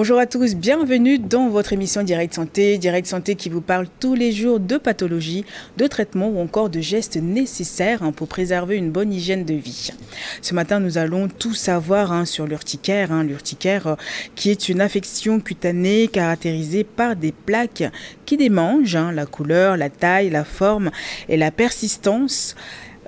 Bonjour à tous, bienvenue dans votre émission Direct Santé. Direct Santé qui vous parle tous les jours de pathologie, de traitements ou encore de gestes nécessaires pour préserver une bonne hygiène de vie. Ce matin, nous allons tout savoir sur l'urticaire. L'urticaire qui est une affection cutanée caractérisée par des plaques qui démangent la couleur, la taille, la forme et la persistance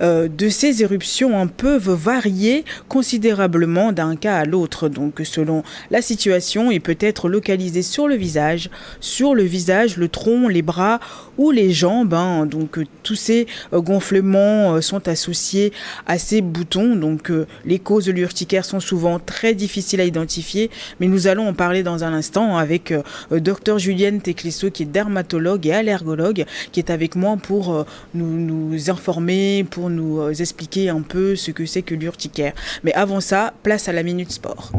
de ces éruptions peuvent varier considérablement d'un cas à l'autre. Donc selon la situation, il peut être localisé sur le visage, le tronc, les bras ou les jambes. Donc tous ces gonflements sont associés à ces boutons. Donc les causes de l'urticaire sont souvent très difficiles à identifier, mais nous allons en parler dans un instant avec Dr Julienne Teclisso qui est dermatologue et allergologue qui est avec moi pour nous informer, pour nous expliquer un peu ce que c'est que l'urticaire. Mais avant ça, place à la Minute Sport.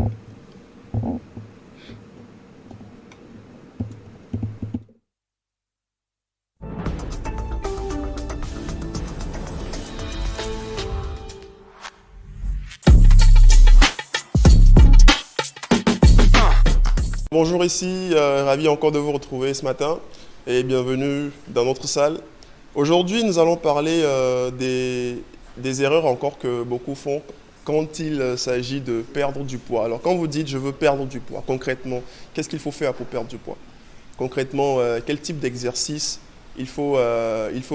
Bonjour ici, ravi encore de vous retrouver ce matin et bienvenue dans notre salle. Aujourd'hui, nous allons parler des erreurs encore que beaucoup font quand il s'agit de perdre du poids. Alors quand vous dites « je veux perdre du poids », concrètement, qu'est-ce qu'il faut faire pour perdre du poids? Concrètement, quel type d'exercice il faut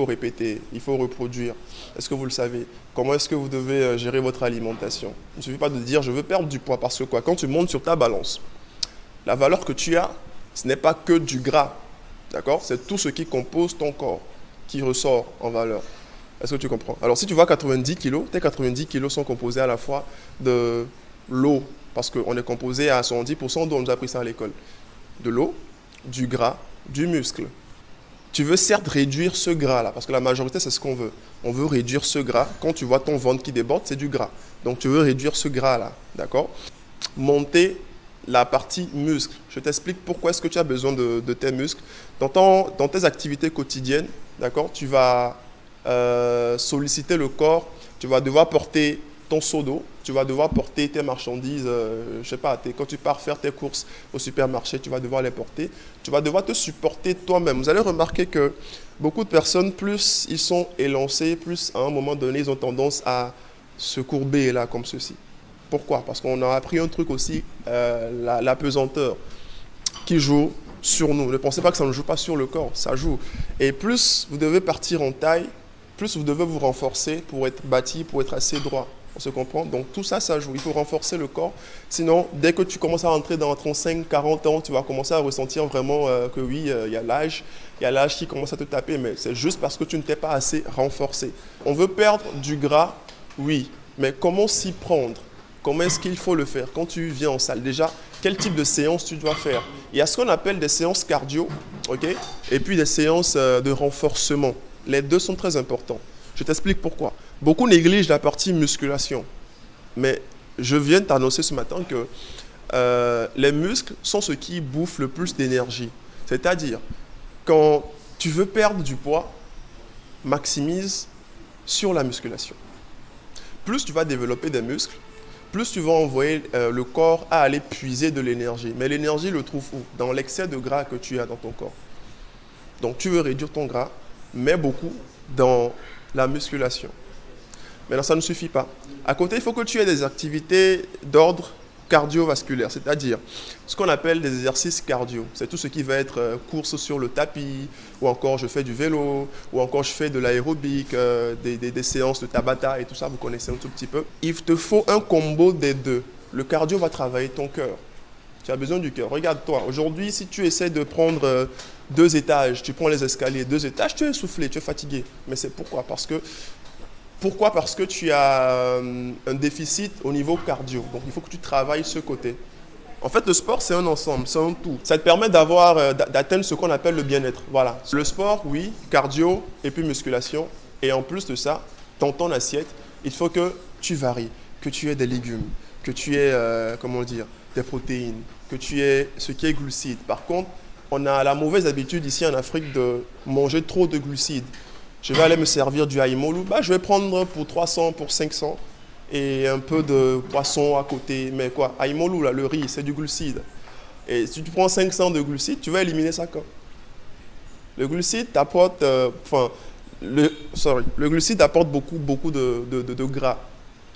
répéter, il faut reproduire? Est-ce que vous le savez? Comment est-ce que vous devez gérer votre alimentation? Il ne suffit pas de dire « je veux perdre du poids » parce que quoi? Quand tu montes sur ta balance, la valeur que tu as, ce n'est pas que du gras, d'accord? C'est tout ce qui compose ton corps qui ressort en valeur. Est-ce que tu comprends? Alors si tu vois 90 kg, tes 90 kg sont composés à la fois de l'eau, parce qu'on est composé à 70% d'eau, on nous a appris ça à l'école. De l'eau, du gras, du muscle. Tu veux certes réduire ce gras-là, parce que la majorité, c'est ce qu'on veut. On veut réduire ce gras. Quand tu vois ton ventre qui déborde, c'est du gras. Donc tu veux réduire ce gras-là, d'accord? Monter la partie muscle. Je t'explique pourquoi est-ce que tu as besoin de tes muscles. Dans tes activités quotidiennes, d'accord, tu vas solliciter le corps, tu vas devoir porter ton seau d'eau, tu vas devoir porter tes marchandises, je sais pas, quand tu pars faire tes courses au supermarché, tu vas devoir les porter, tu vas devoir te supporter toi-même. Vous allez remarquer que beaucoup de personnes, plus ils sont élancés, plus à un moment donné, ils ont tendance à se courber là, comme ceci. Pourquoi? Parce qu'on a appris un truc aussi, la pesanteur, qui joue sur nous. Ne pensez pas que ça ne joue pas sur le corps, ça joue. Et plus vous devez partir en taille, plus vous devez vous renforcer pour être bâti, pour être assez droit. On se comprend? Donc tout ça, ça joue. Il faut renforcer le corps. Sinon, dès que tu commences à rentrer dans 35, 40 ans, tu vas commencer à ressentir vraiment que oui, il y a l'âge. Il y a l'âge qui commence à te taper, mais c'est juste parce que tu ne t'es pas assez renforcé. On veut perdre du gras, oui. Mais comment s'y prendre? Comment est-ce qu'il faut le faire? Quand tu viens en salle, déjà, quel type de séance tu dois faire? Il y a ce qu'on appelle des séances cardio, ok? Et puis des séances de renforcement. Les deux sont très importants. Je t'explique pourquoi. Beaucoup négligent la partie musculation. Mais je viens de t'annoncer ce matin que les muscles sont ce qui bouffe le plus d'énergie. C'est-à-dire, quand tu veux perdre du poids, maximise sur la musculation. Plus tu vas développer des muscles, plus tu vas envoyer le corps à aller puiser de l'énergie. Mais l'énergie, le trouve où? Dans l'excès de gras que tu as dans ton corps. Donc tu veux réduire ton gras, mais beaucoup dans la musculation. Mais là, ça ne suffit pas. À côté, il faut que tu aies des activités d'ordre cardiovasculaire, c'est-à-dire ce qu'on appelle des exercices cardio. C'est tout ce qui va être course sur le tapis, ou encore je fais du vélo, ou encore je fais de l'aérobic, des séances de Tabata et tout ça, vous connaissez un tout petit peu. Il te faut un combo des deux. Le cardio va travailler ton cœur. Tu as besoin du cœur. Regarde-toi, aujourd'hui, si tu essaies de prendre 2 étages, tu prends les escaliers, 2 étages, tu es essoufflé, tu es fatigué. Mais c'est pourquoi? Pourquoi? Parce que tu as un déficit au niveau cardio. Donc, il faut que tu travailles ce côté. En fait, le sport, c'est un ensemble, c'est un tout. Ça te permet d'atteindre ce qu'on appelle le bien-être. Voilà. Le sport, oui, cardio et puis musculation. Et en plus de ça, dans ton assiette, il faut que tu varies, que tu aies des légumes, que tu aies, des protéines, que tu aies ce qui est glucides. Par contre, on a la mauvaise habitude ici en Afrique de manger trop de glucides. Je vais aller me servir du haïmolu, je vais prendre pour 300, pour 500 et un peu de poisson à côté. Mais quoi, haïmolu, là, le riz, c'est du glucide. Et si tu prends 500 de glucides, tu vas éliminer ça quand? Le glucide t'apporte, le glucide apporte beaucoup de gras.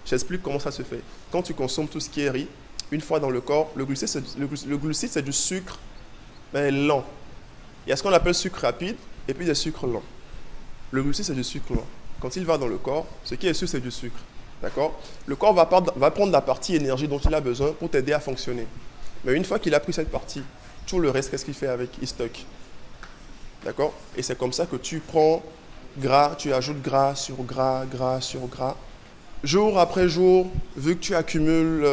J'explique comment ça se fait. Quand tu consommes tout ce qui est riz, une fois dans le corps, le glucide, c'est du sucre, mais lent. Il y a ce qu'on appelle sucre rapide, et puis il y a sucre lent. Le glucide, c'est du sucre lent. Quand il va dans le corps, ce qui est sûr, c'est du sucre. D'accord? Le corps va prendre la partie énergie dont il a besoin pour t'aider à fonctionner. Mais une fois qu'il a pris cette partie, tout le reste, qu'est-ce qu'il fait avec? Il stocke. D'accord? Et c'est comme ça que tu prends gras, tu ajoutes gras sur gras, gras sur gras. Jour après jour, vu que tu accumules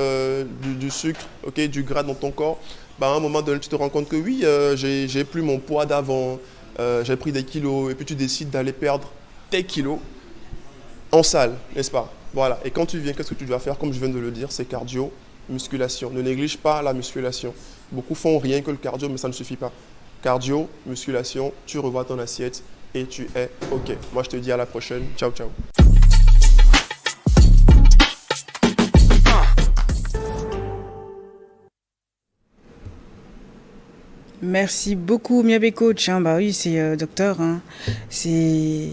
du sucre, okay, du gras dans ton corps, bah, à un moment donné, tu te rends compte que oui, j'ai plus mon poids d'avant, j'ai pris des kilos, et puis tu décides d'aller perdre tes kilos en salle, n'est-ce pas? Voilà. Et quand tu viens, qu'est-ce que tu dois faire? Comme je viens de le dire, c'est cardio, musculation. Ne néglige pas la musculation. Beaucoup font rien que le cardio, mais ça ne suffit pas. Cardio, musculation, tu revois ton assiette et tu es OK. Moi, je te dis à la prochaine. Ciao, ciao. Merci beaucoup, Miabe Coach. Bah oui, c'est docteur. C'est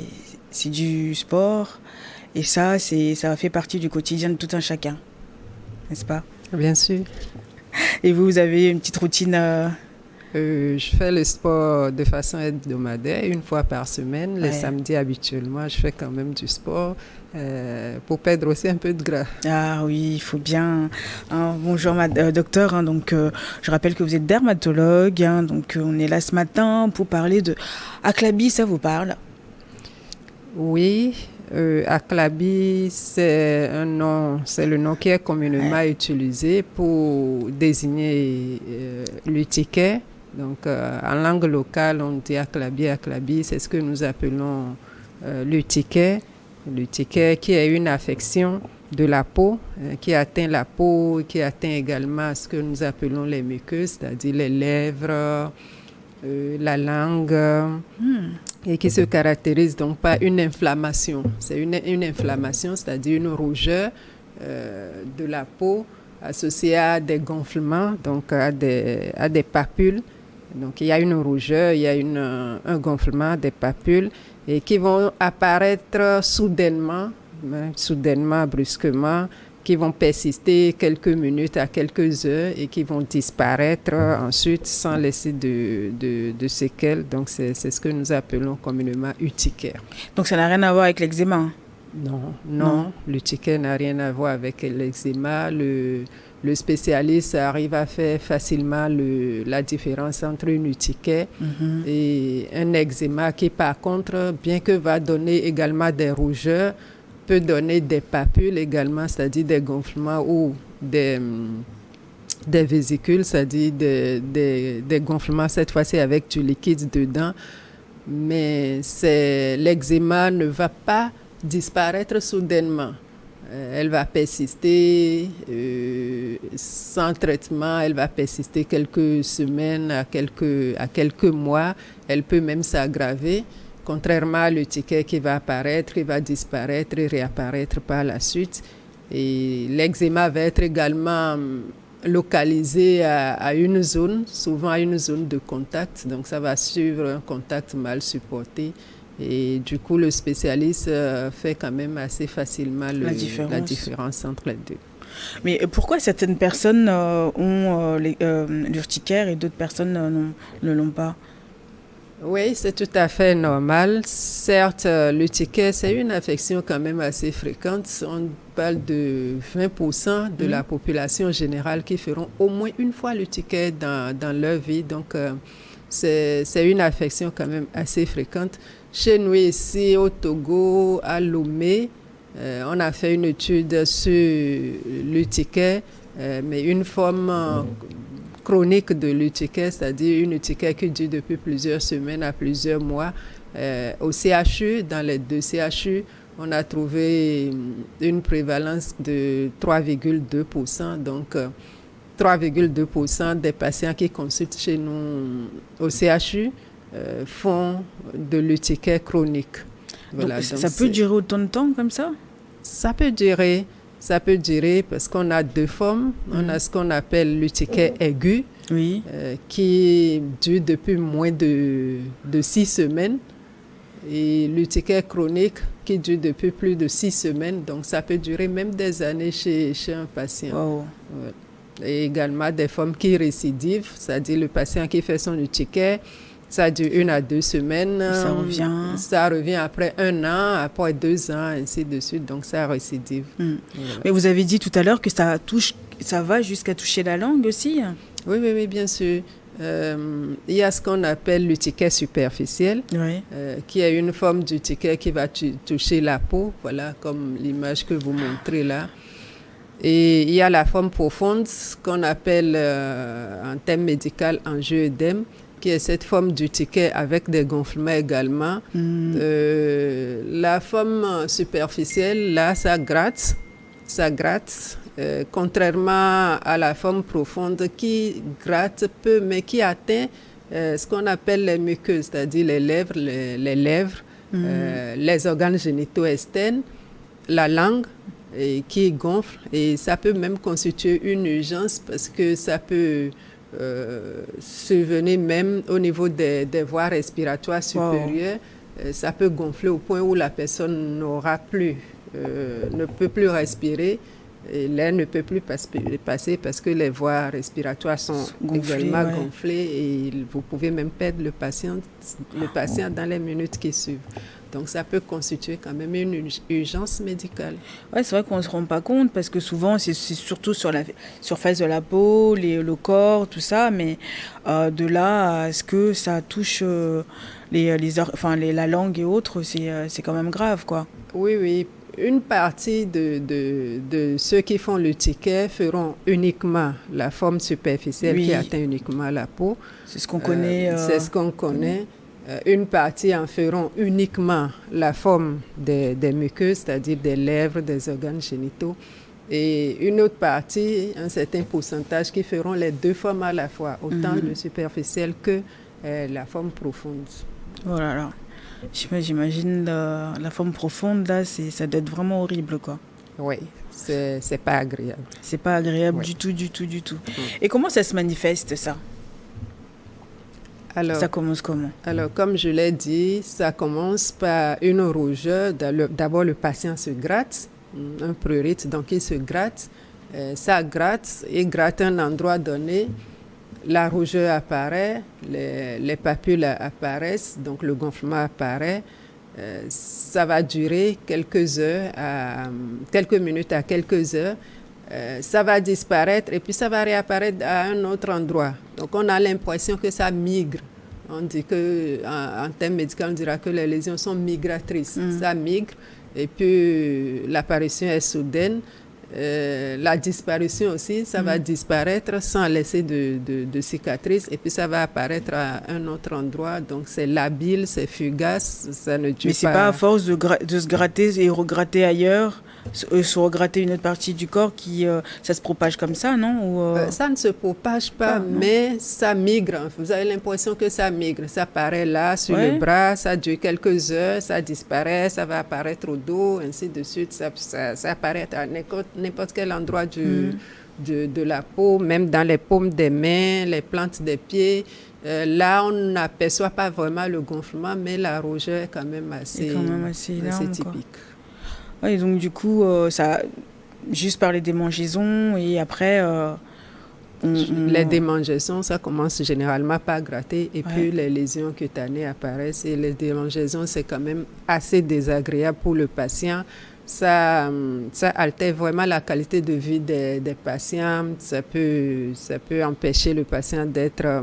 du sport. Et ça fait partie du quotidien de tout un chacun. N'est-ce pas? Bien sûr. Et vous avez une petite routine Je fais le sport de façon hebdomadaire, une fois par semaine. Les samedis, habituellement, je fais quand même du sport pour perdre aussi un peu de gras. Ah oui, il faut bien. Bonjour, docteur. Donc, je rappelle que vous êtes dermatologue. Donc, on est là ce matin pour parler de Aclabi. Ça vous parle? Oui. Aclabi, c'est le nom qui est communément utilisé pour désigner l'urticaire. Donc, en langue locale, on dit Aclabi. Aclabi, c'est ce que nous appelons l'urticaire. L'urticaire qui est une affection de la peau, qui atteint la peau, qui atteint également ce que nous appelons les muqueuses, c'est-à-dire les lèvres, la langue, et qui se caractérise donc par une inflammation. C'est une inflammation, c'est-à-dire une rougeur de la peau associée à des gonflements, donc à des papules. Donc il y a une rougeur, il y a un gonflement des papules et qui vont apparaître soudainement, brusquement, qui vont persister quelques minutes à quelques heures et qui vont disparaître ensuite sans laisser de séquelles. Donc, c'est ce que nous appelons communément urticaire. Donc, ça n'a rien à voir avec l'eczéma? Non. L'urticaire n'a rien à voir avec l'eczéma. Le spécialiste arrive à faire facilement la différence entre une urticaire et un eczéma qui, par contre, bien que va donner également des rougeurs, peut donner des papules également, c'est-à-dire des gonflements ou des vésicules, c'est-à-dire des gonflements, cette fois-ci avec du liquide dedans. Mais l'eczéma ne va pas disparaître soudainement. Elle va persister sans traitement, elle va persister quelques semaines à quelques mois. Elle peut même s'aggraver. Contrairement à l'urticaire qui va apparaître, il va disparaître et réapparaître par la suite. Et l'eczéma va être également localisé à une zone, souvent à une zone de contact. Donc ça va suivre un contact mal supporté. Et du coup, le spécialiste fait quand même assez facilement la différence entre les deux. Mais pourquoi certaines personnes ont l'urticaire et d'autres personnes ne l'ont pas? Oui, c'est tout à fait normal. Certes, l'urticaire, c'est une affection quand même assez fréquente. On parle de 20% de la population générale qui feront au moins une fois l'urticaire dans leur vie. Donc, c'est une affection quand même assez fréquente. Chez nous ici, au Togo, à Lomé, on a fait une étude sur l'urticaire, mais une forme chronique de l'urticaire, c'est-à-dire une urticaire qui dure depuis plusieurs semaines à plusieurs mois. Au CHU, dans les 2 CHU, on a trouvé une prévalence de 3,2%. Donc, 3,2% des patients qui consultent chez nous au CHU font de l'urticaire chronique. Voilà, donc ça peut durer autant de temps comme ça? Ça peut durer parce qu'on a 2 formes. On a ce qu'on appelle l'urticaire aigu Oui. Qui dure depuis moins de 6 semaines. Et l'urticaire chronique qui dure depuis plus de 6 semaines. Donc, ça peut durer même des années chez un patient. Wow. Ouais. Et également des formes qui récidivent, c'est-à-dire le patient qui fait son urticaire, ça dure 1 à 2 semaines. Ça revient. Ça revient après 1 an, après 2 ans, ainsi de suite. Donc, ça récidive. Voilà. Mais vous avez dit tout à l'heure que ça va jusqu'à toucher la langue aussi. Oui, bien sûr. Il y a ce qu'on appelle l'urticaire superficiel, qui est une forme d'urticaire qui va toucher la peau, voilà, comme l'image que vous montrez là. Et il y a la forme profonde, ce qu'on appelle en termes médical angioëdème, qui est cette forme d'urticaire avec des gonflements également. La forme superficielle, là, ça gratte. Contrairement à la forme profonde qui gratte peu, mais qui atteint ce qu'on appelle les muqueuses, c'est-à-dire les lèvres, les organes génitaux externes, la langue, et qui gonfle. Et ça peut même constituer une urgence parce que ça peut survenir même au niveau des voies respiratoires supérieures. Ça peut gonfler au point où la personne ne peut plus respirer. Et l'air ne peut plus passer parce que les voies respiratoires sont également gonflées et vous pouvez même perdre le patient dans les minutes qui suivent. Donc, ça peut constituer quand même une urgence médicale. Oui, c'est vrai qu'on ne se rend pas compte parce que souvent, c'est surtout sur la surface de la peau, le corps, tout ça. Mais de là à ce que ça touche la langue et autres, c'est quand même grave, quoi. Oui. Une partie de ceux qui font l'urticaire feront uniquement la forme superficielle qui atteint uniquement la peau. C'est ce qu'on connaît. C'est ce qu'on connaît. Une partie en feront uniquement la forme des muqueuses, c'est-à-dire des lèvres, des organes génitaux. Et une autre partie, un certain pourcentage, qui feront les 2 formes à la fois, autant le superficiel que la forme profonde. Oh là là. J'imagine la forme profonde, là, ça doit être vraiment horrible, quoi. Oui, c'est pas agréable. C'est pas agréable du tout. Et comment ça se manifeste, ça ? Alors, ça commence comment ? Alors, comme je l'ai dit, ça commence par une rougeur. D'abord, le patient se gratte, un prurite, donc il se gratte. Ça gratte, il gratte un endroit donné. La rougeur apparaît, les papules apparaissent, donc le gonflement apparaît. Ça va durer quelques minutes à quelques heures. Ça va disparaître et puis ça va réapparaître à un autre endroit. Donc, on a l'impression que ça migre. On dit en termes médicaux, on dira que les lésions sont migratrices. Ça migre et puis l'apparition est soudaine. La disparition aussi, ça va disparaître sans laisser de cicatrices et puis ça va apparaître à un autre endroit. Donc, c'est labile, c'est fugace, ça ne dure pas. Mais c'est pas à force de se gratter et regratter ailleurs, se regratter une autre partie du corps ça se propage comme ça, non ? Ça ne se propage pas, mais ça migre. Vous avez l'impression que ça migre. Ça apparaît là, sur le bras, ça dure quelques heures, ça disparaît, ça va apparaître au dos, ainsi de suite. Ça apparaît à n'importe quel endroit de la peau, même dans les paumes des mains, les plantes des pieds. Là, on n'aperçoit pas vraiment le gonflement, mais la rougeur est quand même assez typique. Quoi. Et donc, du coup, ça, juste par les démangeaisons et après... Les démangeaisons, ça commence généralement par gratter et puis les lésions cutanées apparaissent. Et les démangeaisons, c'est quand même assez désagréable pour le patient. Ça altère vraiment la qualité de vie des patients. Ça peut empêcher le patient d'être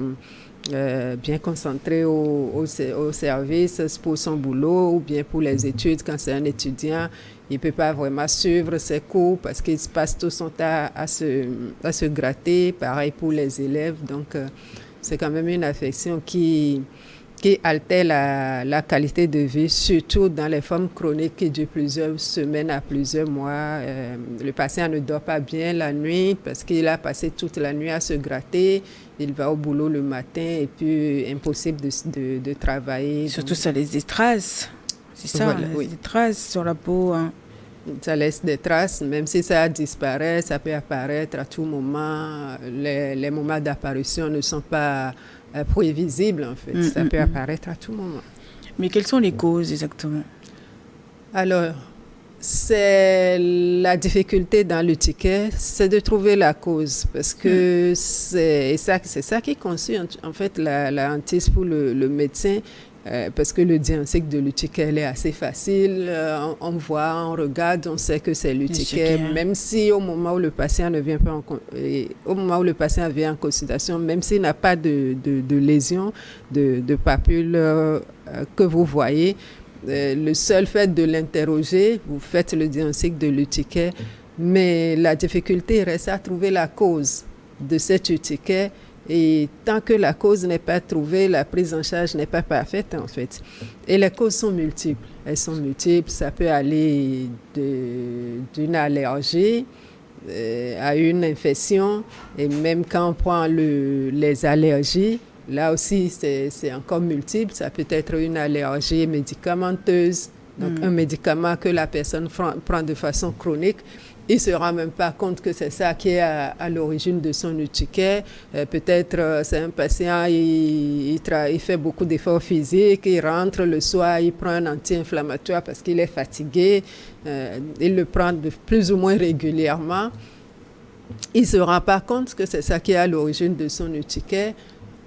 bien concentré au service pour son boulot ou bien pour les études. Quand c'est un étudiant, il ne peut pas vraiment suivre ses cours parce qu'il passe tout son temps à se gratter. Pareil pour les élèves. Donc, c'est quand même une affection qui altère la qualité de vie, surtout dans les formes chroniques qui durent plusieurs semaines à plusieurs mois. Le patient ne dort pas bien la nuit parce qu'il a passé toute la nuit à se gratter. Il va au boulot le matin et puis impossible de travailler. Surtout, ça laisse des traces. C'est ça, voilà, des traces sur la peau. Hein. Ça laisse des traces, même si ça disparaît, ça peut apparaître à tout moment. Les moments d'apparition ne sont pas prévisibles, en fait. Ça peut apparaître à tout moment. Mais quelles sont les causes exactement? Alors, c'est la difficulté dans le ticket, c'est de trouver la cause, parce que c'est ça qui constitue en fait la hantise pour le médecin, parce que le diagnostic de l'urticaire est assez facile, on voit, on regarde, on sait que c'est l'urticaire, même si au moment où le patient ne vient pas au moment où le patient vient en consultation, même s'il n'a pas de lésion, de papule que vous voyez, le seul fait de l'interroger, vous faites le diagnostic de l'urticaire, mais la difficulté reste à trouver la cause de cette urticaire. Et tant que la cause n'est pas trouvée, la prise en charge n'est pas parfaite, en fait. Et les causes sont multiples. Elles sont multiples. Ça peut aller d'une allergie à une infection. Et même quand on prend les allergies, là aussi, c'est encore multiple. Ça peut être une allergie médicamenteuse, donc un médicament que la personne prend de façon chronique. Il ne se rend même pas compte que c'est ça qui est à l'origine de son urticaire. Peut-être c'est un patient, il fait beaucoup d'efforts physiques, il rentre le soir, il prend un anti-inflammatoire parce qu'il est fatigué. Il le prend de plus ou moins régulièrement. Il ne se rend pas compte que c'est ça qui est à l'origine de son urticaire.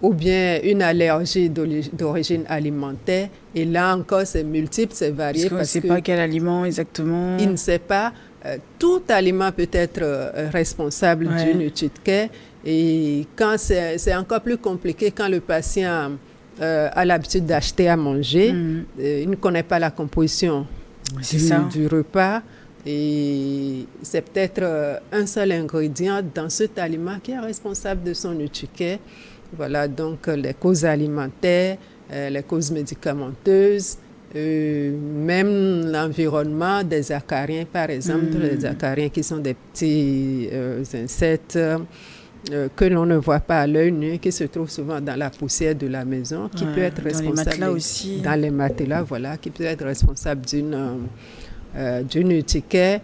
Ou bien une allergie d'origine alimentaire. Et là encore, c'est multiple, c'est varié. Parce qu'on ne sait pas quel aliment exactement. Il ne sait pas. Tout aliment peut être responsable d'une urticaire. Et quand c'est encore plus compliqué quand le patient a l'habitude d'acheter à manger. Il ne connaît pas la composition du repas. Et c'est peut-être un seul ingrédient dans cet aliment qui est responsable de son urticaire. Voilà, donc les causes alimentaires, les causes médicamenteuses, même l'environnement des acariens, par exemple, les acariens qui sont des petits insectes que l'on ne voit pas à l'œil nu, qui se trouvent souvent dans la poussière de la maison, qui peut être responsable... Dans les matelas aussi. Dans les matelas, voilà, qui peut être responsable d'une urticaire.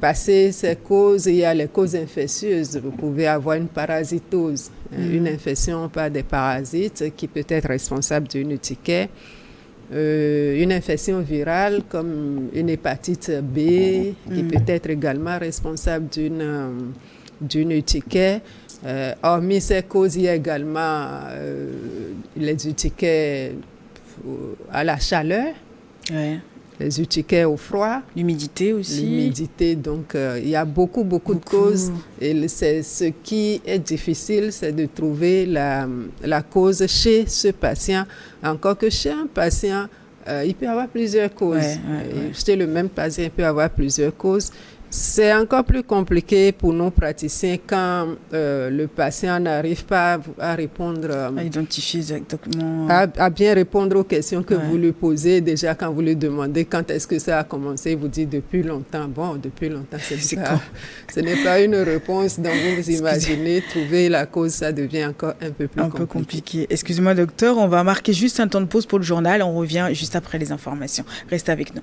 Passer ces causes, il y a les causes infectieuses. Vous pouvez avoir une parasitose, une infection par des parasites qui peut être responsable d'une urticaire. Une infection virale comme une hépatite B qui peut être également responsable d'une urticaire. Hormis ces causes, il y a également les urticaires à la chaleur. Ouais. Les urticaires au froid. L'humidité aussi. L'humidité, donc il y a beaucoup de causes. Et ce qui est difficile, c'est de trouver la cause chez ce patient. Encore que chez un patient, il peut y avoir plusieurs causes. Chez le même patient, il peut y avoir plusieurs causes. C'est encore plus compliqué pour nos praticiens quand le patient n'arrive pas à répondre... à identifier exactement... À bien répondre aux questions que vous lui posez. Déjà, quand vous lui demandez quand est-ce que ça a commencé, il vous dit depuis longtemps. Bon, depuis longtemps, ce n'est pas une réponse dont vous imaginez. Trouver la cause, ça devient encore un peu plus compliqué. Excusez-moi, docteur, on va marquer juste un temps de pause pour le journal. On revient juste après les informations. Restez avec nous.